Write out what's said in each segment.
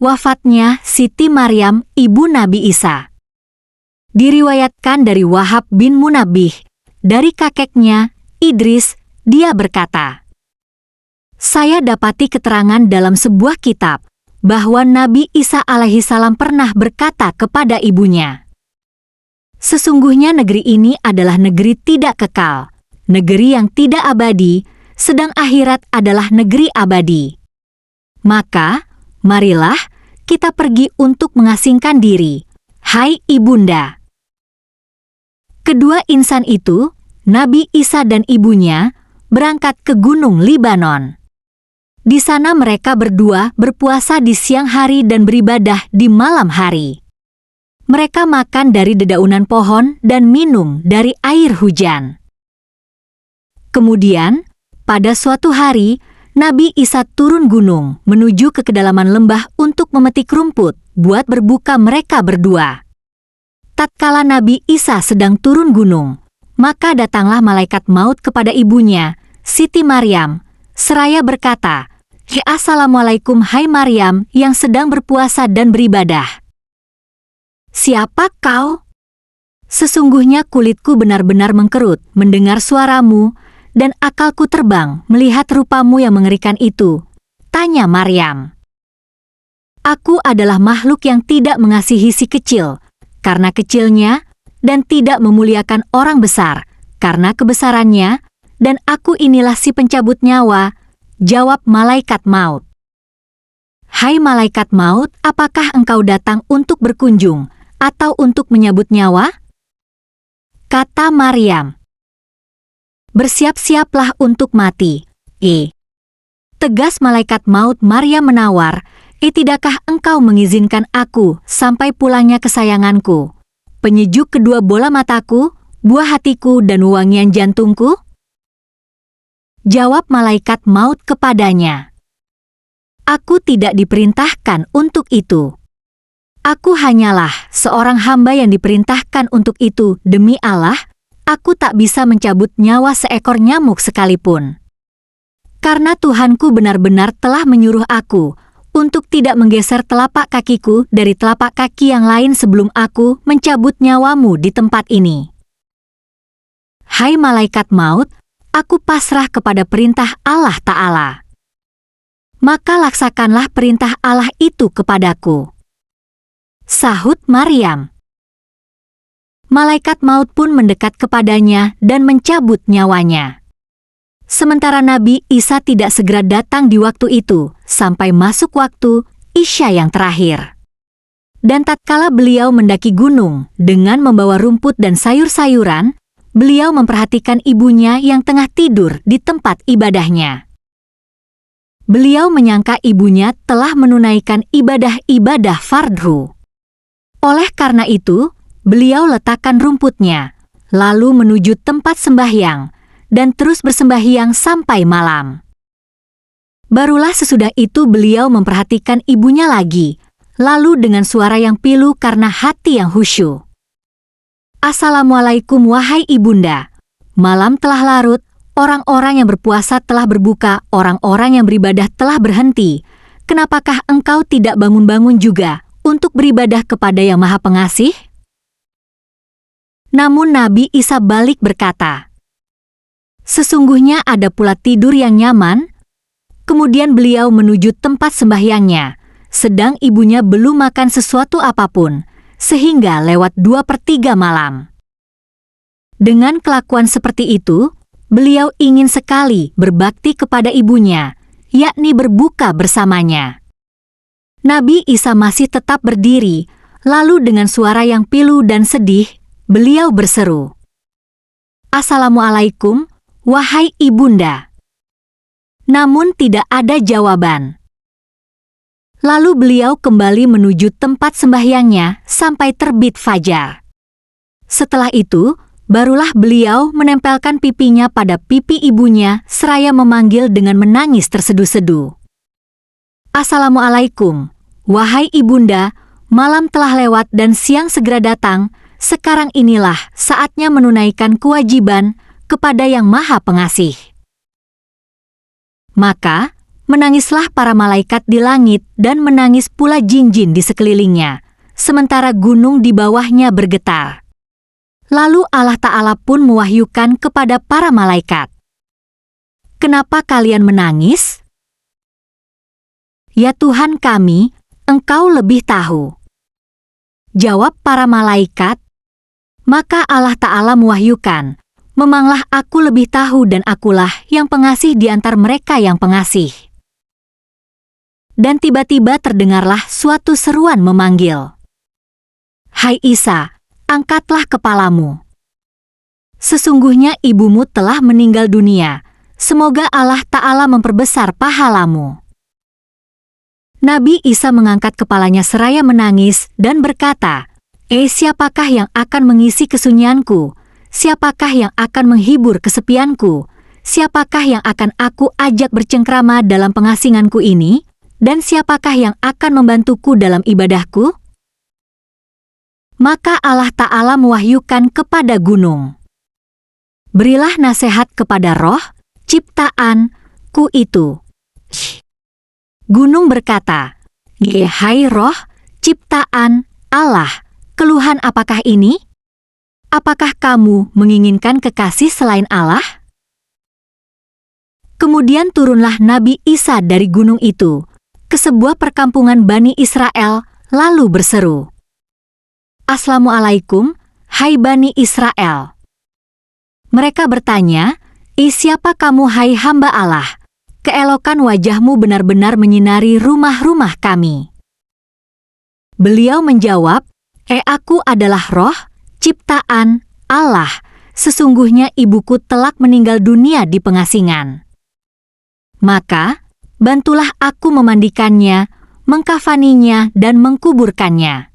Wafatnya Siti Maryam, ibu Nabi Isa. Diriwayatkan dari Wahab bin Munabbih, dari kakeknya, Idris, dia berkata, "Saya dapati keterangan dalam sebuah kitab, bahwa Nabi Isa alaihissalam pernah berkata kepada ibunya, 'Sesungguhnya negeri ini adalah negeri tidak kekal, negeri yang tidak abadi, sedang akhirat adalah negeri abadi. Maka, marilah kita pergi untuk mengasingkan diri, hai ibunda.'" Kedua insan itu, Nabi Isa dan ibunya, berangkat ke Gunung Libanon. Di sana mereka berdua berpuasa di siang hari dan beribadah di malam hari. Mereka makan dari dedaunan pohon dan minum dari air hujan. Kemudian, pada suatu hari, Nabi Isa turun gunung menuju ke kedalaman lembah untuk memetik rumput buat berbuka mereka berdua. Tatkala Nabi Isa sedang turun gunung, maka datanglah malaikat maut kepada ibunya, Siti Maryam, seraya berkata, "Assalamualaikum hai Maryam yang sedang berpuasa dan beribadah. Siapa kau? Sesungguhnya kulitku benar-benar mengkerut mendengar suaramu, dan akalku terbang melihat rupamu yang mengerikan itu," tanya Maryam. "Aku adalah makhluk yang tidak mengasihi si kecil, karena kecilnya, dan tidak memuliakan orang besar, karena kebesarannya, dan aku inilah si pencabut nyawa," jawab malaikat maut. "Hai malaikat maut, apakah engkau datang untuk berkunjung, atau untuk menyabut nyawa?" Kata Maryam, "Bersiap-siaplah untuk mati." Tegas malaikat maut Maryam menawar, "Tidakkah engkau mengizinkan aku sampai pulangnya kesayanganku, penyejuk kedua bola mataku, buah hatiku dan wewangian jantungku?" Jawab malaikat maut kepadanya, "Aku tidak diperintahkan untuk itu. Aku hanyalah seorang hamba yang diperintahkan untuk itu. Demi Allah, aku tak bisa mencabut nyawa seekor nyamuk sekalipun. Karena Tuhanku benar-benar telah menyuruh aku untuk tidak menggeser telapak kakiku dari telapak kaki yang lain sebelum aku mencabut nyawamu di tempat ini. Hai malaikat maut, aku pasrah kepada perintah Allah Ta'ala. Maka laksakanlah perintah Allah itu kepadaku." Sahut Maryam. Malaikat maut pun mendekat kepadanya dan mencabut nyawanya. Sementara Nabi Isa tidak segera datang di waktu itu, sampai masuk waktu Isya yang terakhir. Dan tatkala beliau mendaki gunung dengan membawa rumput dan sayur-sayuran, beliau memperhatikan ibunya yang tengah tidur di tempat ibadahnya. Beliau menyangka ibunya telah menunaikan ibadah-ibadah fardhu. Oleh karena itu, beliau letakkan rumputnya, lalu menuju tempat sembahyang, dan terus bersembahyang sampai malam. Barulah sesudah itu beliau memperhatikan ibunya lagi, lalu dengan suara yang pilu karena hati yang khusyuk, "Assalamualaikum wahai ibunda. Malam telah larut, orang-orang yang berpuasa telah berbuka, orang-orang yang beribadah telah berhenti. Kenapakah engkau tidak bangun-bangun juga untuk beribadah kepada Yang Maha Pengasih?" Namun Nabi Isa balik berkata, "Sesungguhnya ada pula tidur yang nyaman." Kemudian beliau menuju tempat sembahyangnya, sedang ibunya belum makan sesuatu apapun, sehingga lewat 2/3 malam. Dengan kelakuan seperti itu, beliau ingin sekali berbakti kepada ibunya, yakni berbuka bersamanya. Nabi Isa masih tetap berdiri, lalu dengan suara yang pilu dan sedih, beliau berseru, "Assalamualaikum, wahai ibunda." Namun tidak ada jawaban. Lalu beliau kembali menuju tempat sembahyangnya sampai terbit fajar. Setelah itu, barulah beliau menempelkan pipinya pada pipi ibunya seraya memanggil dengan menangis terseduh-seduh, "Assalamualaikum, wahai ibunda, malam telah lewat dan siang segera datang, sekarang inilah saatnya menunaikan kewajiban kepada Yang Maha Pengasih." Maka, Menangislah para malaikat di langit dan menangis pula jin-jin di sekelilingnya, sementara gunung di bawahnya bergetar. Lalu Allah Ta'ala pun mewahyukan kepada para malaikat, "Kenapa kalian menangis? Ya Tuhan kami, Engkau lebih tahu." Jawab para malaikat, maka Allah Ta'ala mewahyukan, "Memanglah aku lebih tahu dan akulah yang pengasih di antar mereka yang pengasih." Dan tiba-tiba terdengarlah suatu seruan memanggil, "Hai Isa, angkatlah kepalamu. Sesungguhnya ibumu telah meninggal dunia, semoga Allah Ta'ala memperbesar pahalamu." Nabi Isa mengangkat kepalanya seraya menangis dan berkata, Siapakah yang akan mengisi kesunyianku? Siapakah yang akan menghibur kesepianku? Siapakah yang akan aku ajak bercengkrama dalam pengasinganku ini? Dan siapakah yang akan membantuku dalam ibadahku?" Maka Allah Ta'ala mewahyukan kepada gunung, "Berilah nasihat kepada roh, ciptaanku itu." Gunung berkata, "Hai roh, ciptaan Allah, keluhan apakah ini? Apakah kamu menginginkan kekasih selain Allah?" Kemudian turunlah Nabi Isa dari gunung itu ke sebuah perkampungan Bani Israel, lalu berseru, "Assalamualaikum, hai Bani Israel." Mereka bertanya, "Siapa kamu hai hamba Allah? Keelokan wajahmu benar-benar menyinari rumah-rumah kami." Beliau menjawab, Aku adalah roh, ciptaan Allah. Sesungguhnya ibuku telak meninggal dunia di pengasingan. Maka, bantulah aku memandikannya, mengkafaninya, dan mengkuburkannya.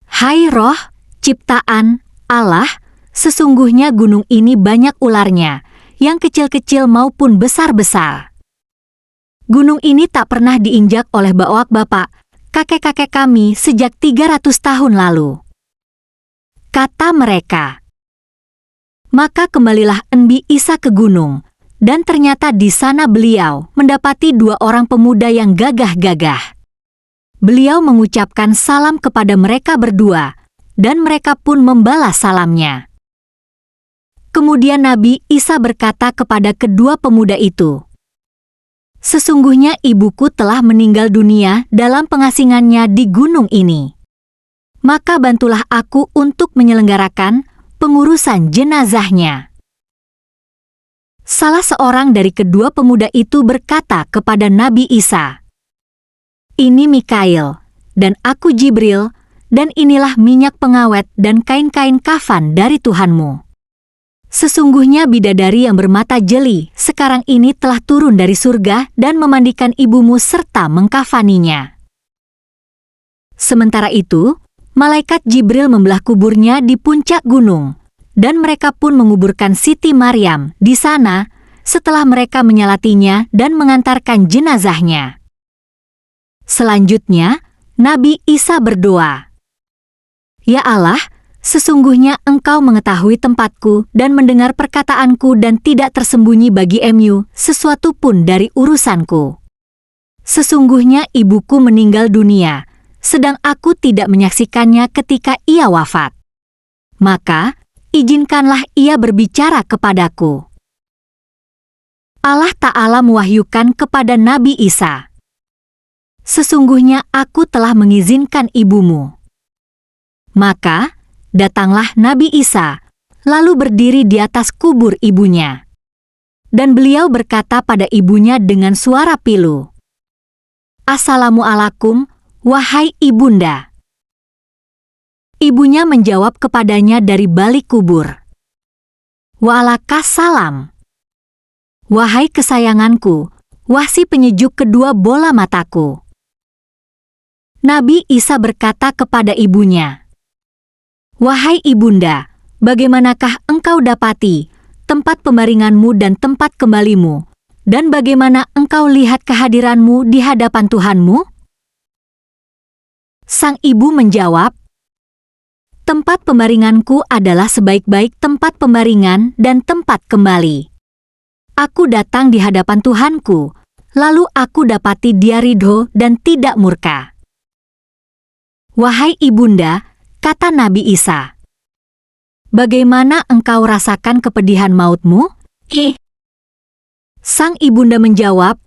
Hai roh, ciptaan Allah, sesungguhnya gunung ini banyak ularnya, yang kecil-kecil maupun besar-besar. Gunung ini tak pernah diinjak oleh bapak-bapak, kakek-kakek kami sejak 300 tahun lalu. Kata mereka. Maka kembalilah Nabi Isa ke gunung, dan ternyata di sana beliau mendapati 2 orang pemuda yang gagah-gagah. Beliau mengucapkan salam kepada mereka berdua, dan mereka pun membalas salamnya. Kemudian Nabi Isa berkata kepada kedua pemuda itu, "Sesungguhnya ibuku telah meninggal dunia dalam pengasingannya di gunung ini. Maka bantulah aku untuk menyelenggarakan pengurusan jenazahnya." Salah seorang dari kedua pemuda itu berkata kepada Nabi Isa, "Ini Mikail, dan aku Jibril, dan inilah minyak pengawet dan kain-kain kafan dari Tuhanmu. Sesungguhnya bidadari yang bermata jeli sekarang ini telah turun dari surga dan memandikan ibumu serta mengkafaninya." Sementara itu, malaikat Jibril membelah kuburnya di puncak gunung, dan mereka pun menguburkan Siti Maryam di sana setelah mereka menyalatinya dan mengantarkan jenazahnya. Selanjutnya, Nabi Isa berdoa, "Ya Allah, sesungguhnya Engkau mengetahui tempatku dan mendengar perkataanku dan tidak tersembunyi bagi-Mu sesuatu pun dari urusanku. Sesungguhnya ibuku meninggal dunia, sedang aku tidak menyaksikannya ketika ia wafat. Maka, izinkanlah ia berbicara kepadaku." Allah Ta'ala mewahyukan kepada Nabi Isa, "Sesungguhnya aku telah mengizinkan ibumu." Maka, datanglah Nabi Isa, lalu berdiri di atas kubur ibunya. Dan beliau berkata pada ibunya dengan suara pilu, "Assalamualaikum, wahai ibunda." Ibunya menjawab kepadanya dari balik kubur, "Waalaikumsalam. Wahai kesayanganku, wahsi penyejuk kedua bola mataku." Nabi Isa berkata kepada ibunya, "Wahai ibunda, bagaimanakah engkau dapati tempat pembaringanmu dan tempat kembalimu, dan bagaimana engkau lihat kehadiranmu di hadapan Tuhanmu?" Sang ibu menjawab, "Tempat pembaringanku adalah sebaik-baik tempat pembaringan dan tempat kembali. Aku datang di hadapan Tuhanku, lalu aku dapati dia ridho dan tidak murka. Wahai ibunda, kata Nabi Isa, bagaimana engkau rasakan kepedihan mautmu? Sang ibunda menjawab,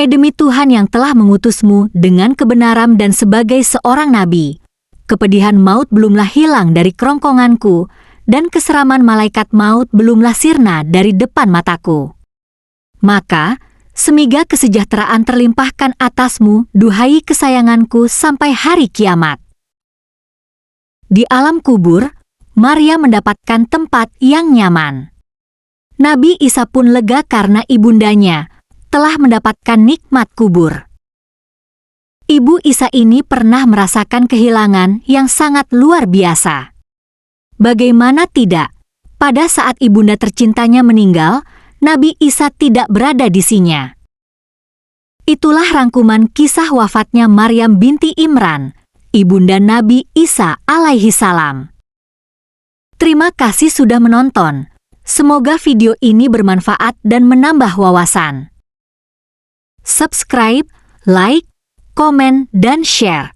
demi Tuhan yang telah mengutusmu dengan kebenaran dan sebagai seorang nabi, kepedihan maut belumlah hilang dari kerongkonganku, dan keseraman malaikat maut belumlah sirna dari depan mataku. Maka, semiga kesejahteraan terlimpahkan atasmu, duhai kesayanganku, sampai hari kiamat. Di alam kubur, Maria mendapatkan tempat yang nyaman. Nabi Isa pun lega karena ibundanya telah mendapatkan nikmat kubur. Ibu Isa ini pernah merasakan kehilangan yang sangat luar biasa. Bagaimana tidak, pada saat ibunda tercintanya meninggal, Nabi Isa tidak berada di sisinya. Itulah rangkuman kisah wafatnya Maryam binti Imran, ibunda Nabi Isa alaihi salam. Terima kasih sudah menonton. Semoga video ini bermanfaat dan menambah wawasan. Subscribe, like, komen, dan share.